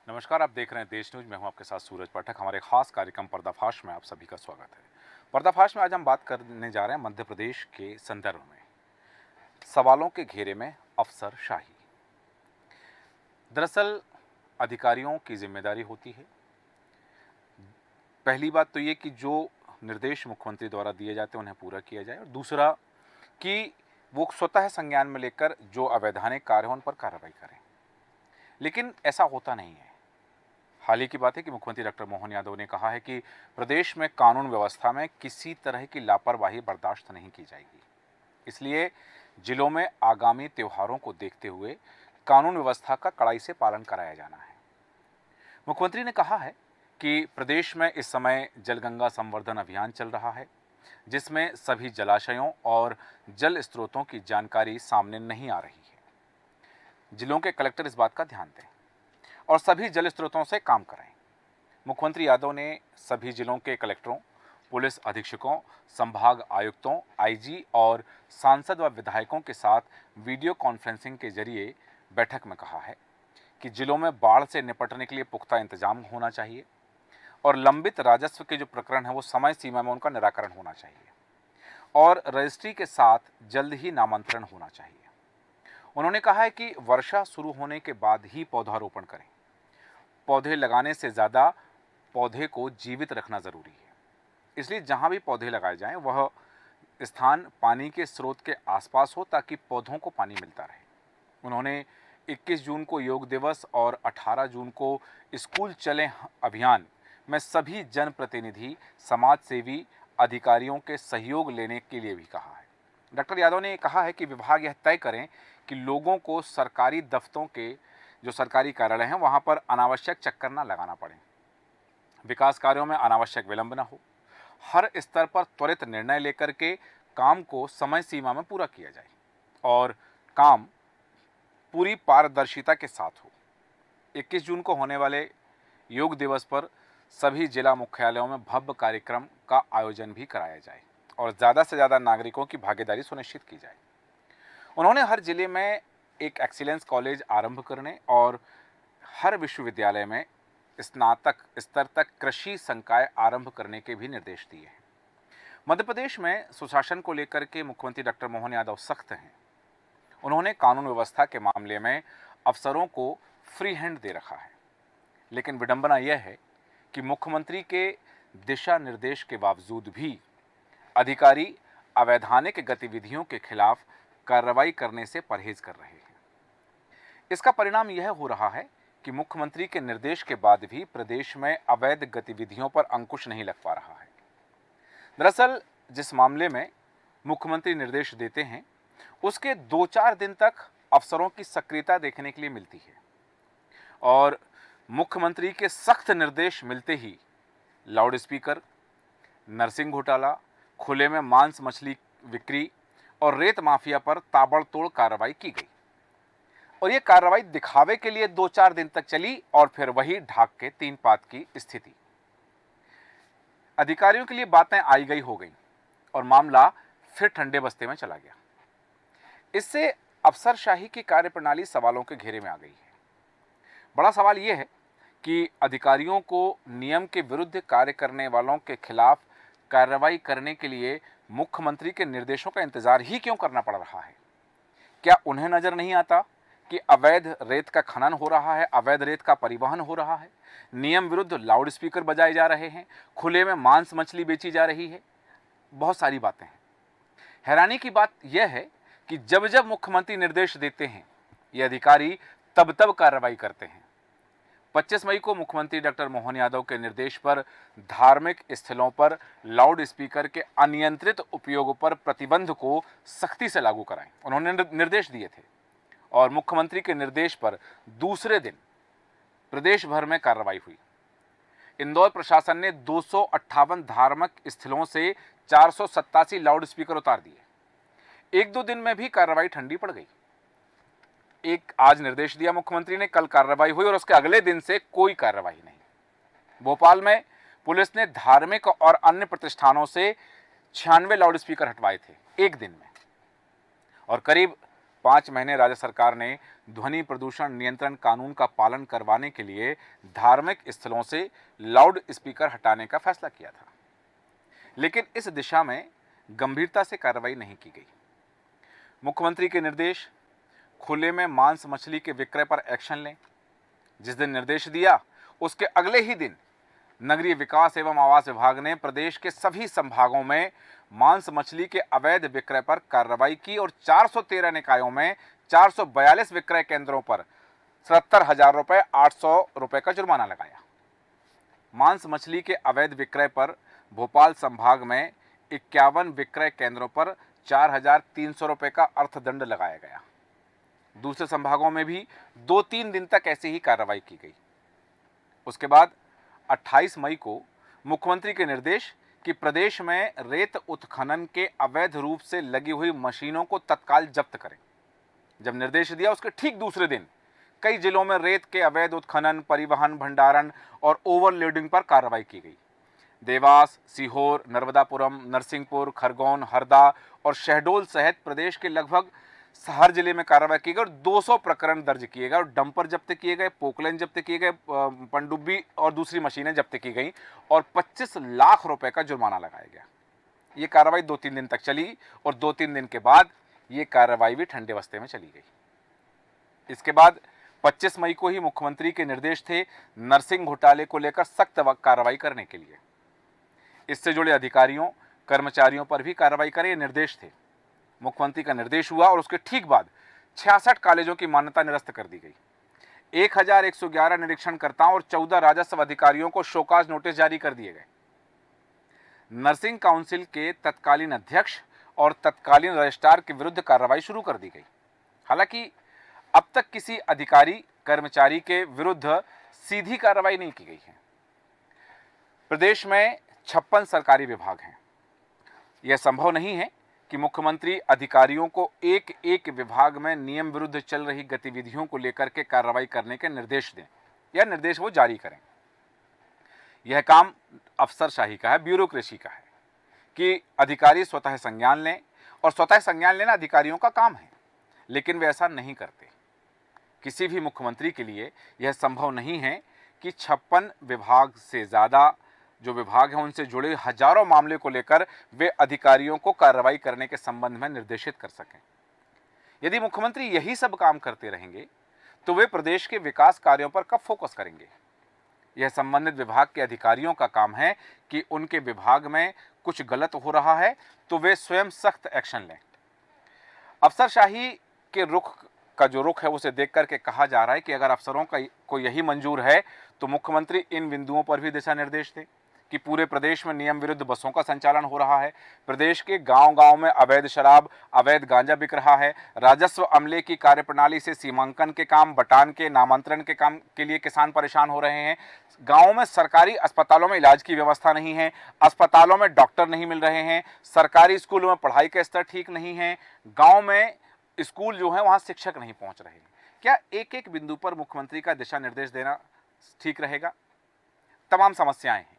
नमस्कार, आप देख रहे हैं देश न्यूज। मैं हूं आपके साथ सूरज पाठक। हमारे खास कार्यक्रम पर्दाफाश में आप सभी का स्वागत है। पर्दाफाश में आज हम बात करने जा रहे हैं मध्य प्रदेश के संदर्भ में सवालों के घेरे में अफसरशाही। दरअसल अधिकारियों की जिम्मेदारी होती है, पहली बात तो ये कि जो निर्देश मुख्यमंत्री द्वारा दिए जाते हैं उन्हें पूरा किया जाए, और दूसरा कि वो स्वतः संज्ञान में लेकर जो अवैधानिक कार्य हो उन पर कार्रवाई करें। लेकिन ऐसा होता नहीं है। हाल ही की बात है कि मुख्यमंत्री डॉक्टर मोहन यादव ने कहा है कि प्रदेश में कानून व्यवस्था में किसी तरह की लापरवाही बर्दाश्त नहीं की जाएगी। इसलिए जिलों में आगामी त्योहारों को देखते हुए कानून व्यवस्था का कड़ाई से पालन कराया जाना है। मुख्यमंत्री ने कहा है कि प्रदेश में इस समय जलगंगा संवर्धन अभियान चल रहा है, जिसमें सभी जलाशयों और जल स्रोतों की जानकारी सामने नहीं आ रही है। जिलों के कलेक्टर इस बात का ध्यान दें और सभी जल स्रोतों से काम कराएं। मुख्यमंत्री यादव ने सभी जिलों के कलेक्टरों, पुलिस अधीक्षकों, संभाग आयुक्तों, आईजी और सांसद व विधायकों के साथ वीडियो कॉन्फ्रेंसिंग के जरिए बैठक में कहा है कि जिलों में बाढ़ से निपटने के लिए पुख्ता इंतजाम होना चाहिए और लंबित राजस्व के जो प्रकरण है वो समय सीमा में उनका निराकरण होना चाहिए और रजिस्ट्री के साथ जल्द ही नामांतरण होना चाहिए। उन्होंने कहा है कि वर्षा शुरू होने के बाद ही पौधारोपण करें। पौधे लगाने से ज़्यादा पौधे को जीवित रखना ज़रूरी है, इसलिए जहाँ भी पौधे लगाए जाएं वह स्थान पानी के स्रोत के आसपास हो ताकि पौधों को पानी मिलता रहे। उन्होंने 21 जून को योग दिवस और 18 जून को स्कूल चलें अभियान में सभी जनप्रतिनिधि, समाज सेवी, अधिकारियों के सहयोग लेने के लिए भी कहा है। डॉक्टर यादव ने कहा है कि विभाग यह तय करें कि लोगों को सरकारी दफ्तरों के जो सरकारी कार्यालय हैं वहाँ पर अनावश्यक चक्कर ना लगाना पड़े, विकास कार्यों में अनावश्यक विलंब ना हो, हर स्तर पर त्वरित निर्णय लेकर के काम को समय सीमा में पूरा किया जाए और काम पूरी पारदर्शिता के साथ हो। 21 जून को होने वाले योग दिवस पर सभी जिला मुख्यालयों में भव्य कार्यक्रम का आयोजन भी कराया जाए और ज़्यादा से ज़्यादा नागरिकों की भागीदारी सुनिश्चित की जाए। उन्होंने हर जिले में एक एक्सीलेंस कॉलेज आरंभ करने और हर विश्वविद्यालय में स्नातक स्तर तक कृषि संकाय आरंभ करने के भी निर्देश दिए हैं। मध्य प्रदेश में सुशासन को लेकर के मुख्यमंत्री डॉक्टर मोहन यादव सख्त हैं। उन्होंने कानून व्यवस्था के मामले में अफसरों को फ्री हैंड दे रखा है, लेकिन विडंबना यह है कि मुख्यमंत्री के दिशा निर्देश के बावजूद भी अधिकारी अवैधानिक गतिविधियों के खिलाफ कार्रवाई करने से परहेज कर रहे हैं। इसका परिणाम यह हो रहा है कि मुख्यमंत्री के निर्देश के बाद भी प्रदेश में अवैध गतिविधियों पर अंकुश नहीं लग पा रहा है। दरअसल जिस मामले में मुख्यमंत्री निर्देश देते हैं उसके 2-4 दिन तक अफसरों की सक्रियता देखने के लिए मिलती है और मुख्यमंत्री के सख्त निर्देश मिलते ही लाउड स्पीकर, नरसिंह घोटाला, खुले में मांस मछली बिक्री और रेत माफिया पर ताबड़तोड़ कार्रवाई की गई और ये कार्रवाई दिखावे के लिए 2-4 दिन तक चली और फिर वही ढाक के 3 पात की स्थिति। अधिकारियों के लिए बातें आई गई हो गई और मामला फिर ठंडे बस्ते में चला गया। इससे अफसरशाही की कार्यप्रणाली सवालों के घेरे में आ गई है। बड़ा सवाल यह है कि अधिकारियों को नियम के विरुद्ध कार्य करने वालों के खिलाफ कार्रवाई करने के लिए मुख्यमंत्री के निर्देशों का इंतजार ही क्यों करना पड़ रहा है? क्या उन्हें नजर नहीं आता कि अवैध रेत का खनन हो रहा है, अवैध रेत का परिवहन हो रहा है, नियम विरुद्ध लाउड स्पीकर बजाए जा रहे हैं, खुले में मांस मछली बेची जा रही है? बहुत सारी बातें हैं। हैरानी की बात यह है कि जब जब मुख्यमंत्री निर्देश देते हैं ये अधिकारी तब तब कार्रवाई करते हैं। 25 मई को मुख्यमंत्री डॉक्टर मोहन यादव के निर्देश पर धार्मिक स्थलों पर लाउड स्पीकर के अनियंत्रित उपयोग पर प्रतिबंध को सख्ती से लागू कराएं, उन्होंने निर्देश दिए थे और मुख्यमंत्री के निर्देश पर दूसरे दिन प्रदेश भर में कार्रवाई हुई। इंदौर प्रशासन ने 258 धार्मिक स्थलों से 487 लाउड स्पीकर उतार दिए। 1-2 दिन में भी कार्रवाई ठंडी पड़ गई। एक आज निर्देश दिया मुख्यमंत्री ने, कल कार्रवाई हुई और उसके अगले दिन से कोई कार्रवाई नहीं। भोपाल में पुलिस ने धार्मिक और अन्य प्रतिष्ठानों से 96 लाउड स्पीकर हटवाए थे एक दिन में और करीब 5 महीने राज्य सरकार ने ध्वनि प्रदूषण नियंत्रण कानून का पालन करवाने के लिए धार्मिक स्थलों से लाउड स्पीकर हटाने का फैसला किया था, लेकिन इस दिशा में गंभीरता से कार्रवाई नहीं की गई। मुख्यमंत्री के निर्देश, खुले में मांस मछली के विक्रय पर एक्शन लें। जिस दिन निर्देश दिया उसके अगले ही दिन नगरीय विकास एवं आवास विभाग ने प्रदेश के सभी संभागों में मांस मछली के अवैध विक्रय पर कार्रवाई की और 413 निकायों में 442 विक्रय केंद्रों पर 77,000 रुपये 800 रुपये का जुर्माना लगाया। मांस मछली के अवैध विक्रय पर भोपाल संभाग में 51 विक्रय केंद्रों पर 4,300 रुपये का अर्थदंड लगाया गया। दूसरे संभागों में भी 2-3 दिन तक ऐसी ही कार्रवाई की गई। उसके बाद 28 मई को मुख्यमंत्री के निर्देश कि प्रदेश में रेत उत्खनन के अवैध रूप से लगी हुई मशीनों को तत्काल जब्त करें। जब निर्देश दिया उसके ठीक दूसरे दिन कई जिलों में रेत के अवैध उत्खनन, परिवहन, भंडारण और ओवरलोडिंग पर कार्रवाई की गई। देवास, सीहोर, नर्मदापुरम, नरसिंहपुर, खरगोन, हरदा और शहडोल सहित प्रदेश के लगभग हर जिले में कार्रवाई की गई और 200 प्रकरण दर्ज किए गए और डंपर जब्त किए गए, पोकलेन जब्त किए गए, पनडुब्बी और दूसरी मशीनें जब्त की गई और 25 लाख रुपए का जुर्माना लगाया गया। ये कार्रवाई 2-3 दिन तक चली और 2-3 दिन के बाद ये कार्रवाई भी ठंडे बस्ते में चली गई। इसके बाद 25 मई को ही मुख्यमंत्री के निर्देश थे नर्सिंग घोटाले को लेकर सख्त कार्रवाई करने के लिए। इससे जुड़े अधिकारियों, कर्मचारियों पर भी कार्रवाई करें, ये निर्देश थे। मुख्यमंत्री का निर्देश हुआ और उसके ठीक बाद 66 कॉलेजों की मान्यता निरस्त कर दी गई। 1111 निरीक्षणकर्ताओं और 14 राजस्व अधिकारियों को शोकाज नोटिस जारी कर दिए गए। नर्सिंग काउंसिल के तत्कालीन अध्यक्ष और तत्कालीन रजिस्ट्रार के विरुद्ध कार्रवाई शुरू कर दी गई। हालांकि अब तक किसी अधिकारी, कर्मचारी के विरुद्ध सीधी कार्रवाई नहीं की गई है। प्रदेश में 56 सरकारी विभाग हैं। यह संभव नहीं है कि मुख्यमंत्री अधिकारियों को एक एक विभाग में नियम विरुद्ध चल रही गतिविधियों को लेकर के कार्रवाई करने के निर्देश दें या निर्देश वो जारी करें। यह काम अफसरशाही का है, ब्यूरोक्रेसी का है कि अधिकारी स्वतः संज्ञान लें और स्वतः संज्ञान लेना अधिकारियों का काम है, लेकिन वे ऐसा नहीं करते। किसी भी मुख्यमंत्री के लिए यह संभव नहीं है कि 56 विभाग से ज़्यादा जो विभाग हैं उनसे जुड़े हजारों मामले को लेकर वे अधिकारियों को कार्रवाई करने के संबंध में निर्देशित कर सकें। यदि मुख्यमंत्री यही सब काम करते रहेंगे तो वे प्रदेश के विकास कार्यों पर कब फोकस करेंगे। यह संबंधित विभाग के अधिकारियों का काम है कि उनके विभाग में कुछ गलत हो रहा है तो वे स्वयं सख्त एक्शन लें। अफसरशाही के रुख का जो रुख है उसे देख करके कहा जा रहा है कि अगर अफसरों को यही मंजूर है तो मुख्यमंत्री इन बिंदुओं पर भी दिशा निर्देश दें कि पूरे प्रदेश में नियम विरुद्ध बसों का संचालन हो रहा है, प्रदेश के गांव-गांव में अवैध शराब, अवैध गांजा बिक रहा है, राजस्व अमले की कार्यप्रणाली से सीमांकन के काम, बटान के नामांतरण के काम के लिए किसान परेशान हो रहे हैं, गाँव में सरकारी अस्पतालों में इलाज की व्यवस्था नहीं है, अस्पतालों में डॉक्टर नहीं मिल रहे हैं, सरकारी स्कूलों में पढ़ाई का स्तर ठीक नहीं है, गाँव में स्कूल जो है वहाँ शिक्षक नहीं पहुँच रहे हैं। क्या एक एक बिंदु पर मुख्यमंत्री का दिशा निर्देश देना ठीक रहेगा? तमाम समस्याएं हैं।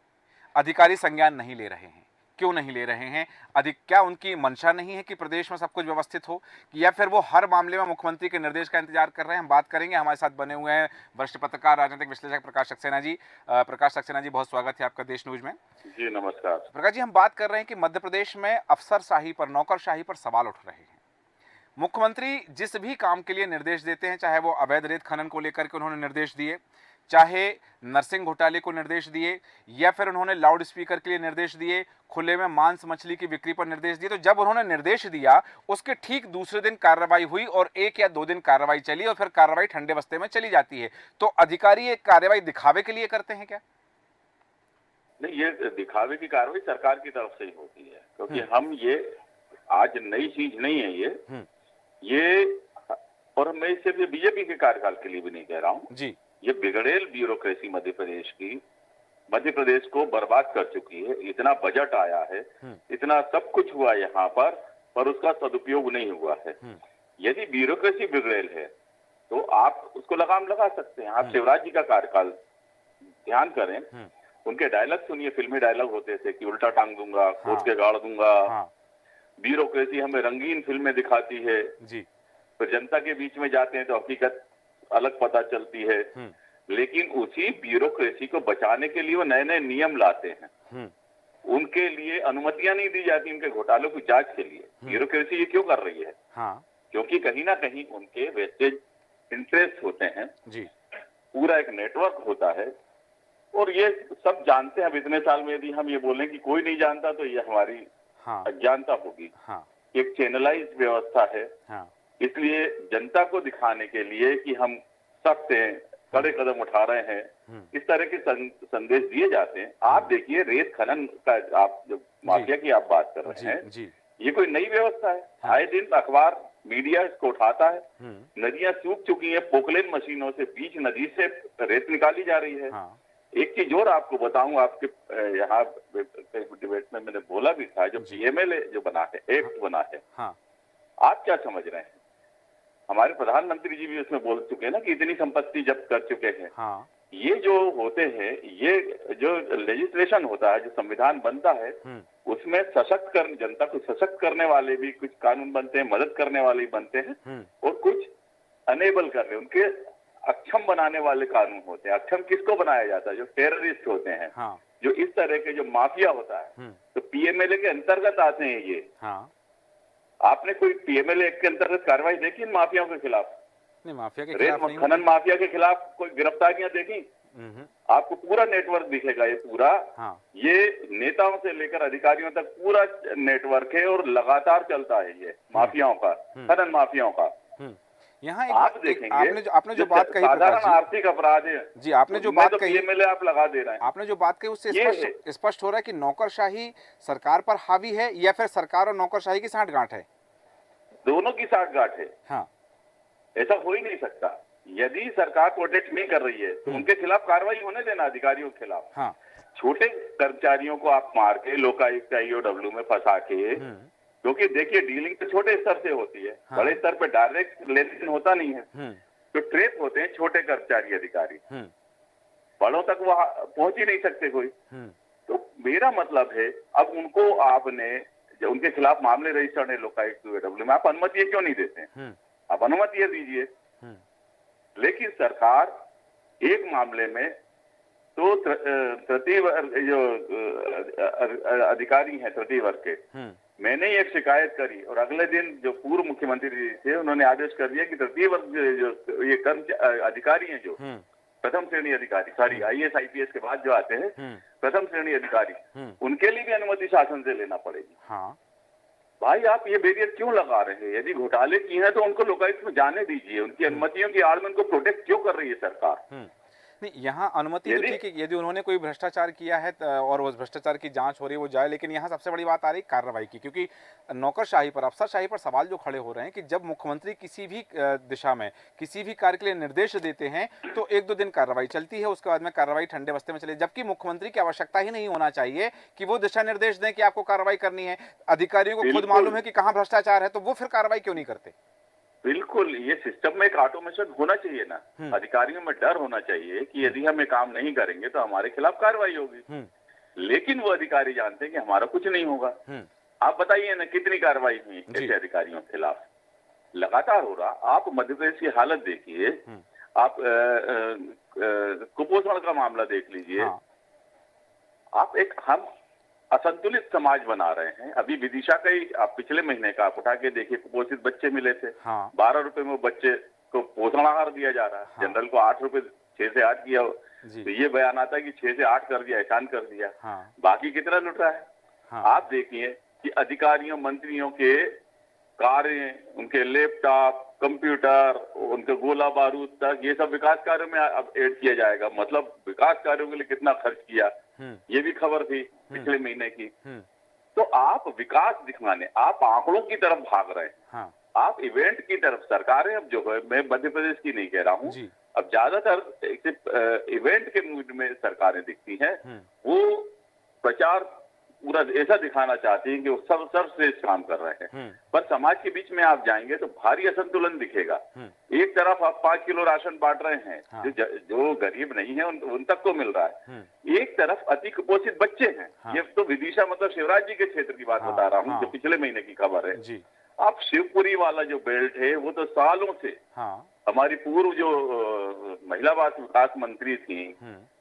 अधिकारी संज्ञान नहीं ले रहे हैं। क्यों नहीं ले रहे हैं? क्या उनकी मंशा नहीं है कि प्रदेश में सब कुछ व्यवस्थित हो, या फिर वो हर मामले में मुख्यमंत्री के निर्देश का इंतजार कर रहे हैं? हम बात करेंगे। हमारे साथ बने हुए हैं वरिष्ठ पत्रकार, राजनीतिक विश्लेषक प्रकाश सक्सेना जी। प्रकाश सक्सेना जी, बहुत स्वागत है आपका देश न्यूज में। जी नमस्कार। प्रकाश जी, हम बात कर रहे हैं कि मध्य प्रदेश में अफसरशाही पर, नौकरशाही पर सवाल उठ रहे हैं। मुख्यमंत्री जिस भी काम के लिए निर्देश देते हैं, चाहे वो अवैध रेत खनन को लेकर के उन्होंने निर्देश दिए, चाहे नर्सिंग घोटाले को निर्देश दिए, या फिर उन्होंने लाउड स्पीकर के लिए निर्देश दिए, खुले में मांस मछली की बिक्री पर निर्देश दिए, तो जब उन्होंने निर्देश दिया उसके ठीक दूसरे दिन कार्रवाई हुई और 1 या 2 दिन कार्रवाई चली और फिर कार्रवाई ठंडे बस्ते में चली जाती है। तो अधिकारी एक कार्रवाई दिखावे के लिए करते हैं क्या? नहीं, ये दिखावे की कार्रवाई सरकार की तरफ से ही होती है, क्योंकि हम ये आज नई चीज नहीं है ये और मैं सिर्फ बीजेपी के कार्यकाल के लिए भी नहीं कह रहा हूँ जी। ये बिगड़ेल ब्यूरोक्रेसी मध्य प्रदेश की मध्य प्रदेश को बर्बाद कर चुकी है। इतना बजट आया है, इतना सब कुछ हुआ यहाँ पर उसका सदुपयोग नहीं हुआ है। यदि ब्यूरोक्रेसी बिगड़ेल है तो आप उसको लगाम लगा सकते हैं। आप शिवराज जी का कार्यकाल ध्यान करें, उनके डायलॉग सुनिए, फिल्मी डायलॉग होते थे कि उल्टा टांग दूंगा, खोद के गाड़ दूंगा। ब्यूरोक्रेसी हमें रंगीन फिल्में दिखाती है जी। फिर जनता के बीच में जाते हैं तो हकीकत अलग पता चलती है। लेकिन उसी ब्यूरोक्रेसी को बचाने के लिए वो नए नए नियम लाते हैं। उनके लिए अनुमतियां नहीं दी जाती उनके घोटालों की जांच के लिए। ब्यूरोक्रेसी ये क्यों कर रही है? क्योंकि कहीं ना कहीं उनके वेस्टेज इंटरेस्ट होते हैं जी। पूरा एक नेटवर्क होता है और ये सब जानते हैं। अब इतने साल में यदि हम ये बोलें कि कोई नहीं जानता तो ये हमारी अज्ञानता होगी। एक चैनलाइज्ड व्यवस्था है। इसलिए जनता को दिखाने के लिए कि हम सख्त हैं, कड़े कदम उठा रहे हैं, इस तरह के संदेश दिए जाते हैं। आप देखिए रेत खनन का आप जो माफिया की आप बात कर रहे हैं, ये कोई नई व्यवस्था है? आए दिन अखबार मीडिया इसको उठाता है। नदियां सूख चुकी हैं, पोकलेन मशीनों से बीच नदी से रेत निकाली जा रही है। एक चीज और आपको बताऊं, आपके यहाँ डिबेट में मैंने बोला भी था, जो पीएमएलए जो बना है, एक्ट बना है, आप क्या समझ रहे हैं? हमारे प्रधानमंत्री जी भी उसमें बोल चुके हैं ना कि इतनी संपत्ति जब्त कर चुके हैं। ये जो होते हैं, ये जो लेजिस्लेशन होता है, जो संविधान बनता है, उसमें सशक्त कर जनता को सशक्त करने वाले भी कुछ कानून बनते हैं, मदद करने वाले भी बनते हैं और कुछ अनेबल करने, उनके अक्षम बनाने वाले कानून होते हैं। अक्षम किसको बनाया जाता है? जो टेररिस्ट होते हैं, जो इस तरह के जो माफिया होता है, तो पीएमएलए के अंतर्गत आते हैं ये। आपने कोई पीएमएलए के अंतर्गत कार्रवाई देखी इन माफियाओं के खिलाफ? नहीं, माफिया के खिलाफ नहीं। खनन माफिया के खिलाफ कोई गिरफ्तारियां देखी? आपको पूरा नेटवर्क दिखेगा। ये पूरा ये नेताओं से लेकर अधिकारियों तक पूरा नेटवर्क है और लगातार चलता है ये माफियाओं का, खनन माफियाओं का। यहाँ आप देखेंगे आपने जो बात कही, साधारण आर्थिक अपराध है जी, आपने जो बात कही, पीएमएलए आप लगा दे रहे हैं। आपने जो बात कही उससे स्पष्ट हो रहा है कि नौकरशाही सरकार पर हावी है या फिर सरकार और नौकरशाही की सांठगांठ है? दोनों की सांठगांठ है। ऐसा हो ही नहीं सकता। यदि सरकार प्रोटेक्ट नहीं कर रही है तो उनके खिलाफ कार्रवाई होने देना, अधिकारियों के खिलाफ। छोटे कर्मचारियों को आप मार के लोकायुक्त ईओडब्ल्यू में फंसा के, क्योंकि देखिए डीलिंग तो छोटे स्तर से होती है, बड़े स्तर पे डायरेक्ट लेन देन होता नहीं है, तो ट्रेप होते हैं छोटे कर्मचारी अधिकारी, बड़ों तक वो पहुंच ही नहीं सकते कोई। तो मेरा मतलब है, अब उनको आपने उनके खिलाफ मामले रजिस्टर्ड है लोकायुक्त ईओडब्ल्यू में, आप अनुमति क्यों नहीं देते हैं? आप अनुमति दीजिए। लेकिन सरकार एक मामले में तो तृतीय जो अधिकारी हैं तृतीय वर्ग के, मैंने एक शिकायत करी और अगले दिन जो पूर्व मुख्यमंत्री जी थे उन्होंने आदेश कर दिया कि तृतीय वर्ग जो ये अधिकारी हैं, जो प्रथम श्रेणी अधिकारी, सॉरी आईएएस आईपीएस के बाद जो आते हैं प्रथम श्रेणी अधिकारी, उनके लिए भी अनुमति शासन से लेना पड़ेगी। भाई आप ये बैरियर क्यों लगा रहे हैं? यदि घोटाले की है तो उनको लोकायुक्त में जाने दीजिए। उनकी अनुमतियों की आड़ में उनको प्रोटेक्ट क्यों कर रही है सरकार? नहीं, यहाँ अनुमति तो ठीक है, यदि उन्होंने कोई भ्रष्टाचार किया है और उस भ्रष्टाचार की जांच हो रही है वो जाए, लेकिन यहाँ सबसे बड़ी बात आ रही है कार्रवाई की, क्योंकि नौकरशाही पर, अफसरशाही पर सवाल जो खड़े हो रहे हैं कि जब मुख्यमंत्री किसी भी दिशा में किसी भी कार्य के लिए निर्देश देते हैं तो 1-2 दिन कार्रवाई चलती है, उसके बाद में कार्रवाई ठंडे बस्ते में चले, जबकि मुख्यमंत्री की आवश्यकता ही नहीं होना चाहिए कि वो दिशा निर्देश दें कि आपको कार्रवाई करनी है। अधिकारियों को खुद मालूम है कि कहाँ भ्रष्टाचार है, तो वो फिर कार्रवाई क्यों नहीं करते? बिल्कुल, ये सिस्टम में एक ऑटोमेशन होना चाहिए ना, अधिकारियों में डर होना चाहिए कि यदि हम ये काम नहीं करेंगे तो हमारे खिलाफ कार्रवाई होगी। लेकिन वो अधिकारी जानते हैं कि हमारा कुछ नहीं होगा। आप बताइए ना कितनी कार्रवाई हुई ऐसे अधिकारियों के खिलाफ? लगातार हो रहा। आप मध्य प्रदेश की हालत देखिए, आप कुपोषण का मामला देख लीजिए। आप हम असंतुलित समाज बना रहे हैं। अभी विदिशा का ही आप पिछले महीने का आप उठा के देखिए, कुपोषित बच्चे मिले थे। 12 रुपए में बच्चे को पोषण आहार दिया जा रहा है। जनरल को 8 रुपए, 6 से 8 किया, तो ये बयान आता है कि 6 से 8 कर दिया, एहसान कर दिया। बाकी कितना लुट रहा है? आप देखिए कि अधिकारियों मंत्रियों के कारें, उनके लैपटॉप, कंप्यूटर, उनके गोला बारूद तक, ये सब विकास कार्यों में अब ऐड किया जाएगा। मतलब विकास कार्यों के लिए कितना खर्च किया, ये भी खबर थी पिछले महीने की। तो आप विकास दिखाने, आप आंकड़ों की तरफ भाग रहे हैं, आप इवेंट की तरफ। सरकारें अब जो है, मैं मध्य प्रदेश की नहीं कह रहा हूँ, अब ज्यादातर इवेंट के मूड में सरकारें दिखती हैं। वो प्रचार पूरा ऐसा दिखाना चाहती हैं कि वो सब सर्वश्रेष्ठ काम कर रहे हैं, पर समाज के बीच में आप जाएंगे तो भारी असंतुलन दिखेगा। एक तरफ आप 5 किलो राशन बांट रहे हैं, जो गरीब नहीं है उन तक को मिल रहा है। एक तरफ अति कुपोषित बच्चे हैं। ये तो विदिशा मतलब शिवराज जी के क्षेत्र की बात बता रहा हूँ, जो पिछले महीने की खबर है। आप शिवपुरी वाला जो बेल्ट है वो तो सालों से हाँ। हमारी पूर्व जो महिला विकास मंत्री थी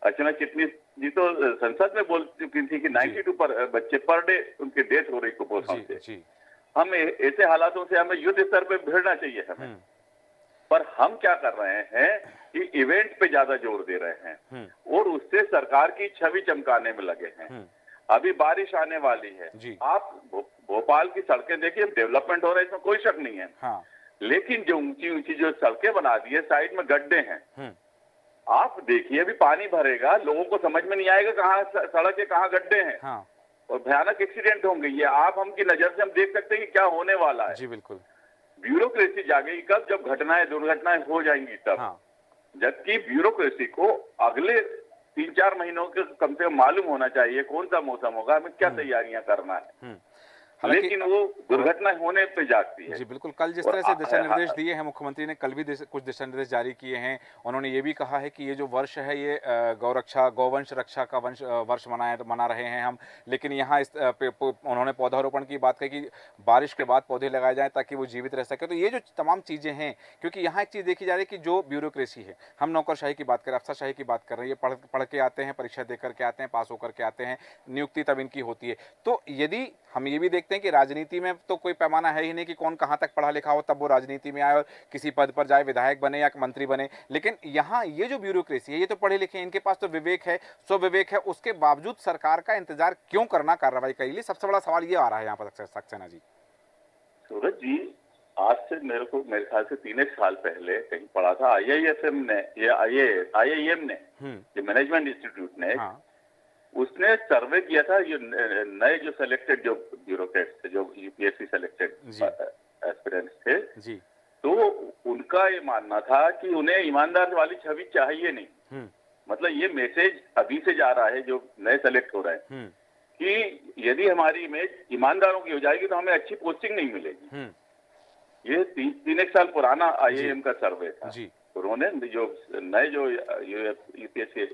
अर्चना चिटनीस जी तो संसद में बोल चुकी थी कि 92 बच्चे पर डे उनकी डेथ हो रही कुपोषण से। जी। हम ऐसे हालातों से हमें युद्ध स्तर पे भिड़ना चाहिए हमें, पर हम क्या कर रहे हैं कि इवेंट पे ज्यादा जोर दे रहे हैं और उससे सरकार की छवि चमकाने में लगे हैं। अभी बारिश आने वाली है, आप भोपाल की सड़कें देखिए, डेवलपमेंट हो रहा है, इसमें कोई शक नहीं है। हाँ। लेकिन जो ऊंची ऊंची जो सड़कें बना दी है, साइड में गड्ढे हैं। आप देखिए अभी पानी भरेगा, लोगों को समझ में नहीं आएगा कहाँ सड़क है कहाँ गड्ढे हैं। हाँ। और भयानक एक्सीडेंट होंगे। ये आप हम की नजर से हम देख सकते हैं कि क्या होने वाला है। जी बिल्कुल। ब्यूरोक्रेसी जागेगी कब? जब घटनाएं दुर्घटनाएं हो जाएंगी तब। हाँ। जबकि ब्यूरोक्रेसी को अगले 3-4 महीनों के कम से कम मालूम होना चाहिए कौन सा मौसम होगा, हमें क्या तैयारियां करना है। लेकिन वो दुर्घटना होने पे जाती है। जी बिल्कुल। कल जिस तरह से दिशा निर्देश दिए हैं मुख्यमंत्री ने, कल भी कुछ दिशा निर्देश जारी किए हैं। उन्होंने ये भी कहा है कि ये जो वर्ष है ये गौवंश रक्षा का वर्ष मना रहे हैं हम। लेकिन यहाँ उन्होंने पौधारोपण की बात कही कि बारिश के बाद पौधे लगाए जाएं ताकि वो जीवित रह सके। तो ये जो तमाम चीज़ें हैं, क्योंकि यहाँ एक चीज़ देखी जा रही है कि जो ब्यूरोक्रेसी है, हम नौकरशाही की बात करें, अफसरशाही की बात कर रहे हैं, ये पढ़ के आते हैं, परीक्षा दे करके आते हैं, पास होकर के आते हैं, नियुक्ति तब इनकी होती है। तो यदि हम ये भी देखते हैं कि राजनीति में तो कोई पैमाना है ही नहीं कि कौन कहाँ तक पढ़ा लिखा हो तब वो राजनीति में आए और किसी पद पर जाए, विधायक बने या मंत्री बने। लेकिन यहाँ ये जो ब्यूरोक्रेसी है, ये तो पढ़े लिखे, इनके पास तो विवेक है, स्वविवेक है, उसके बावजूद सरकार का इंतजार क्यों करना कार्रवाई के लिए? सबसे बड़ा सवाल ये आ रहा है यहाँ पर सक्सेना जी। सूरज जी, आज से मेरे ख्याल से 3 साल पहले कहीं पढ़ा था, IISM ने या IIM ने, जो मैनेजमेंट इंस्टीट्यूट ने, उसने सर्वे किया था। ये नए जो सिलेक्टेड जो ब्यूरोक्रेट्स थे, जो UPSC सिलेक्टेड एस्पिरेंट्स थे जी, तो उनका ये मानना था कि उन्हें ईमानदार वाली छवि चाहिए नहीं। मतलब ये मैसेज अभी से जा रहा है जो नए सेलेक्ट हो रहे हैं कि यदि हमारी इमेज ईमानदारों की हो जाएगी तो हमें अच्छी पोस्टिंग नहीं मिलेगी। ये 3 साल पुराना IIM का सर्वे था। उन्होंने जो नए जो UPSC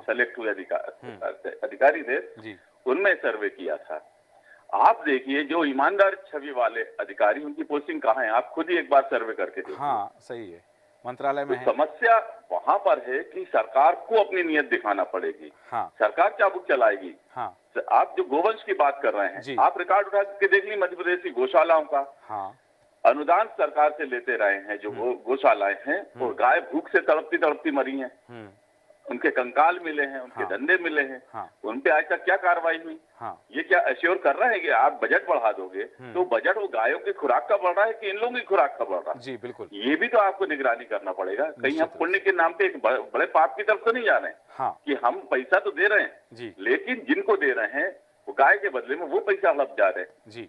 सेलेक्ट हुए अधिकारी थे, उनमें सर्वे किया था। आप देखिए जो ईमानदार छवि वाले अधिकारी, उनकी पोस्टिंग कहाँ है? आप खुद ही एक बार सर्वे करके देखिए। हाँ, सही है, मंत्रालय में है। समस्या वहां पर है कि सरकार को अपनी नीयत दिखाना पड़ेगी। सरकार चाबुक चलाएगी। आप जो गोवंश की बात कर रहे हैं, आप रिकॉर्ड उठा के देख ली मध्य प्रदेश की गौशालाओं का। अनुदान सरकार से लेते रहे हैं जो गौशालाएं हैं, और गाय भूख से तड़पती तड़पती मरी हैं। उनके कंकाल मिले हैं, उनके धंधे मिले हैं, उन पे आज तक क्या कार्रवाई हुई? ये क्या अश्योर कर रहे हैं कि आप बजट बढ़ा दोगे तो बजट वो गायों की खुराक का बढ़ रहा है कि इन लोगों की खुराक का बढ़ रहा है? जी बिल्कुल। ये भी तो आपको निगरानी करना पड़ेगा। कहीं हम पुण्य के नाम पे एक बड़े पाप की तरफ तो नहीं जा रहे हैं कि हम पैसा तो दे रहे हैं, लेकिन जिनको दे रहे हैं वो गाय के बदले में वो पैसा हड़प जा रहे हैं।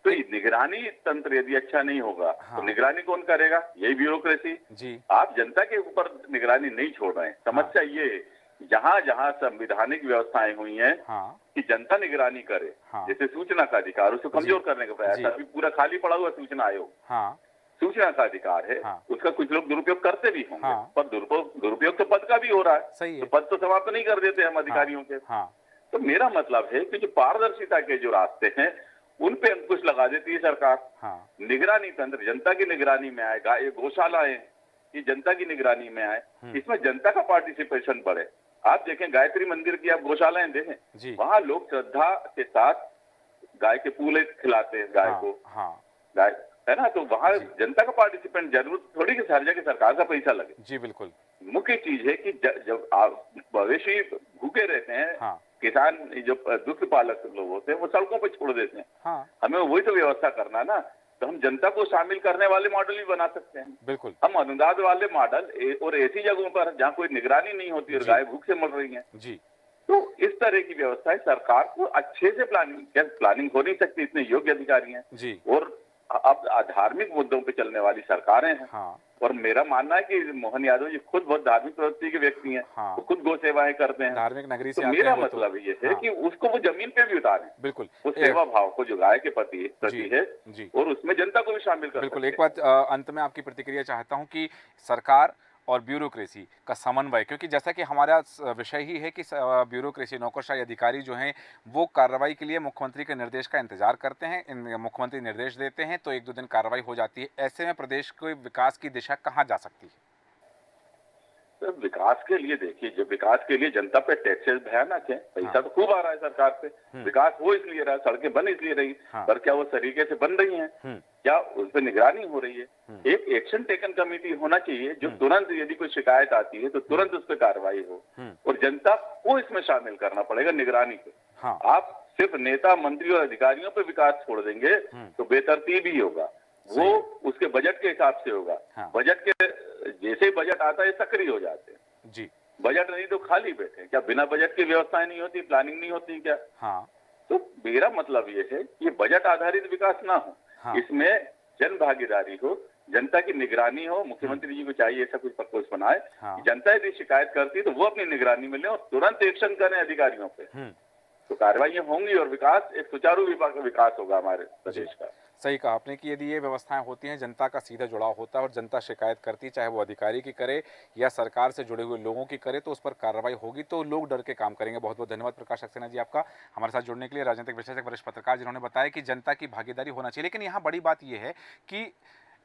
तो निगरानी तंत्र यदि अच्छा नहीं होगा तो निगरानी कौन करेगा? यही ब्यूरोक्रेसी। आप जनता के ऊपर निगरानी नहीं छोड़ रहे हैं। समस्या ये जहां जहां संवैधानिक व्यवस्थाएं हुई हैं कि जनता निगरानी करे, जैसे सूचना का अधिकार, उसको कमजोर करने का प्रयास। अभी पूरा खाली पड़ा हुआ सूचना आयोग। सूचना का अधिकार है, उसका कुछ लोग दुरुपयोग करते भी होंगे, पर दुरुपयोग तो पद का भी हो रहा है। तो पद तो समाप्त नहीं कर देते हम अधिकारियों के। तो मेरा मतलब है कि जो पारदर्शिता के जो रास्ते हैं उन पे अंकुश लगा देती है सरकार। निगरानी तंत्र जनता की निगरानी में आएगा। ये गौशालाएं ये जनता की निगरानी में आए, इसमें जनता का पार्टिसिपेशन बढ़े। आप देखें गायत्री मंदिर की आप गौशालाएं देखें, वहां लोग श्रद्धा के साथ गाय के पूले खिलाते हैं गाय को। गाय है ना, तो वहां जनता का पार्टिसिपेंट जरूर थोड़ी कि हर जगह सरकार का पैसा लगे। जी बिल्कुल। मुख्य चीज है कि जब मवेशी भूखे रहते हैं, किसान जो दुग्ध पालक लोग होते हैं वो सड़कों पर छोड़ देते हैं। हमें वही तो व्यवस्था करना ना। तो हम जनता को शामिल करने वाले मॉडल भी बना सकते हैं। बिल्कुल। हम अनुदान वाले मॉडल और ऐसी जगहों पर जहाँ कोई निगरानी नहीं होती और गाय भूख से मर रही है, तो इस तरह की व्यवस्था है। सरकार को अच्छे से प्लानिंग हो नहीं सकती, इतने योग्य अधिकारी हैं। और अब धार्मिक मुद्दों पे चलने वाली सरकारें हैं। और मेरा मानना है कि मोहन यादव जी खुद बहुत धार्मिक प्रवृत्ति के व्यक्ति हैं। वो खुद गौ सेवाएं करते हैं, धार्मिक नगरी से तो मेरा मतलब ये है कि उसको वो जमीन पे भी उतारें। बिल्कुल। उस सेवा भाव को जो गाय के प्रति है और उसमें जनता को भी शामिल कर। बिल्कुल। एक बात अंत में आपकी प्रतिक्रिया चाहता हूँ कि सरकार और ब्यूरोक्रेसी का समन्वय, क्योंकि जैसा कि हमारा विषय ही है कि ब्यूरोक्रेसी, नौकरशाही अधिकारी जो हैं वो कार्रवाई के लिए मुख्यमंत्री के निर्देश का इंतजार करते हैं। मुख्यमंत्री निर्देश देते हैं तो 1-2 दिन कार्रवाई हो जाती है। ऐसे में प्रदेश के विकास की दिशा कहाँ जा सकती है? तो विकास के लिए देखिए, जो विकास के लिए जनता पे टैक्सेस भयानक है, पैसा तो खूब आ रहा है सरकार से, विकास हो इसलिए रहा, सड़कें बन इसलिए रही, पर क्या वो तरीके से बन रही हैं? क्या उस पर निगरानी हो रही है? एक एक्शन टेकन कमेटी होना चाहिए जो तुरंत, यदि कोई शिकायत आती है तो तुरंत उस पर कार्रवाई हो, और जनता को इसमें शामिल करना पड़ेगा निगरानी पे। आप सिर्फ नेता, मंत्री और अधिकारियों पे विकास छोड़ देंगे तो बेतरतीब ही होगा, वो उसके बजट के हिसाब से होगा। बजट के जैसे ही बजट आता है सक्रिय हो जाते हैं जी। बजट नहीं तो खाली बैठे। क्या बिना बजट की व्यवस्थाएं नहीं होती, प्लानिंग नहीं होती क्या? तो मेरा मतलब ये है कि बजट आधारित विकास ना हो, इसमें जन भागीदारी हो, जनता की निगरानी हो। मुख्यमंत्री जी को चाहिए ऐसा कुछ प्रपोज बनाए, जनता यदि शिकायत करती है तो वो अपनी निगरानी में ले और तुरंत एक्शन करें अधिकारियों पे, तो कार्रवाइयां होंगी और विकास, एक सुचारू विकास होगा हमारे प्रदेश का। सही कहा आपने कि यदि ये व्यवस्थाएं होती हैं, जनता का सीधा जुड़ाव होता है और जनता शिकायत करती, चाहे वो अधिकारी की करे या सरकार से जुड़े हुए लोगों की करे, तो उस पर कार्रवाई होगी, तो लोग डर के काम करेंगे। बहुत बहुत धन्यवाद प्रकाश सक्सेना जी आपका हमारे साथ जुड़ने के लिए। राजनीतिक विश्लेषक, वरिष्ठ पत्रकार, जिन्होंने बताया कि जनता की भागीदारी होना चाहिए। लेकिन यहाँ बड़ी बात यह है कि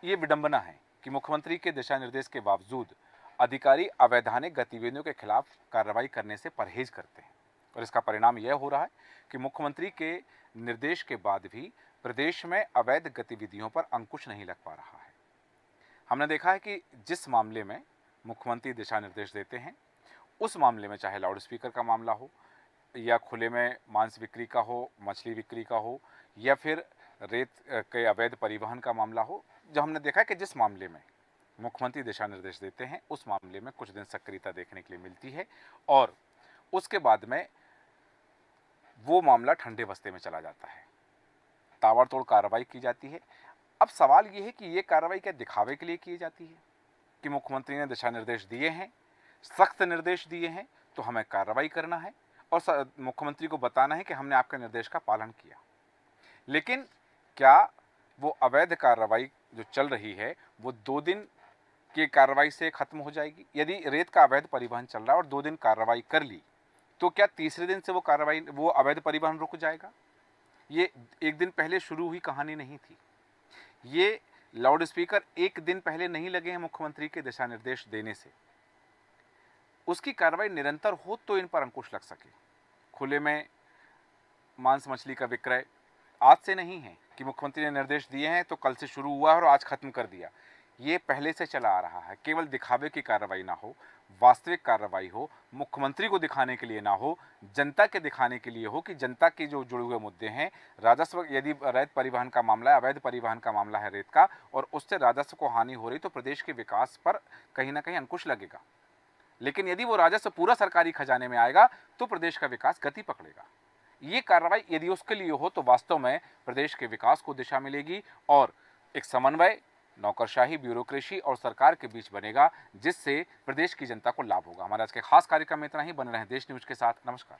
ये विडंबना है कि मुख्यमंत्री के दिशा निर्देश के बावजूद अधिकारी अवैधानिक गतिविधियों के खिलाफ कार्रवाई करने से परहेज करते हैं, और इसका परिणाम यह हो रहा है कि मुख्यमंत्री के निर्देश के बाद भी प्रदेश में अवैध गतिविधियों पर अंकुश नहीं लग पा रहा है। हमने देखा है कि जिस मामले में मुख्यमंत्री दिशा निर्देश देते हैं, उस मामले में चाहे लाउड स्पीकर का मामला हो या खुले में मांस बिक्री का हो, मछली बिक्री का हो, या फिर रेत के अवैध परिवहन का मामला हो, जो हमने देखा है कि जिस मामले में मुख्यमंत्री दिशा निर्देश देते हैं उस मामले में कुछ दिन सक्रियता देखने के लिए मिलती है और उसके बाद में वो मामला ठंडे बस्ते में चला जाता है, ताबड़तोड़ कार्रवाई की जाती है। अब सवाल ये है कि ये कार्रवाई क्या दिखावे के लिए की जाती है कि मुख्यमंत्री ने दिशा निर्देश दिए हैं, सख्त निर्देश दिए हैं, तो हमें कार्रवाई करना है और मुख्यमंत्री को बताना है कि हमने आपके निर्देश का पालन किया। लेकिन क्या वो अवैध कार्रवाई जो चल रही है वो 2 दिन की कार्रवाई से खत्म हो जाएगी? यदि रेत का अवैध परिवहन चल रहा है और 2 दिन कार्रवाई कर ली, तो क्या तीसरे दिन से वो अवैध परिवहन रुक जाएगा? ये 1 दिन पहले शुरू हुई कहानी नहीं थी। ये लाउड स्पीकर 1 दिन पहले नहीं लगे हैं मुख्यमंत्री के दिशा निर्देश देने से। उसकी कार्रवाई निरंतर हो तो इन पर अंकुश लग सके। खुले में मांस मछली का विक्रय आज से नहीं है कि मुख्यमंत्री ने निर्देश दिए हैं तो कल से शुरू हुआ और आज खत्म कर दिया। ये पहले से चला आ रहा है। केवल दिखावे की कार्रवाई ना हो, वास्तविक कार्रवाई हो, मुख्यमंत्री को दिखाने के लिए ना हो, जनता के दिखाने के लिए हो कि जनता के जो जुड़े हुए मुद्दे हैं, राजस्व, यदि रेत परिवहन का मामला है, अवैध परिवहन का मामला है रेत का, और उससे राजस्व को हानि हो रही, तो प्रदेश के विकास पर कहीं ना कहीं अंकुश लगेगा। लेकिन यदि वो राजस्व पूरा सरकारी खजाने में आएगा तो प्रदेश का विकास गति पकड़ेगा। ये कार्रवाई यदि उसके लिए हो तो वास्तव में प्रदेश के विकास को दिशा मिलेगी और एक समन्वय नौकरशाही, ब्यूरोक्रेसी और सरकार के बीच बनेगा, जिससे प्रदेश की जनता को लाभ होगा। हमारे आज के खास कार्यक्रम में इतना ही। बने रहें देश न्यूज के साथ। नमस्कार।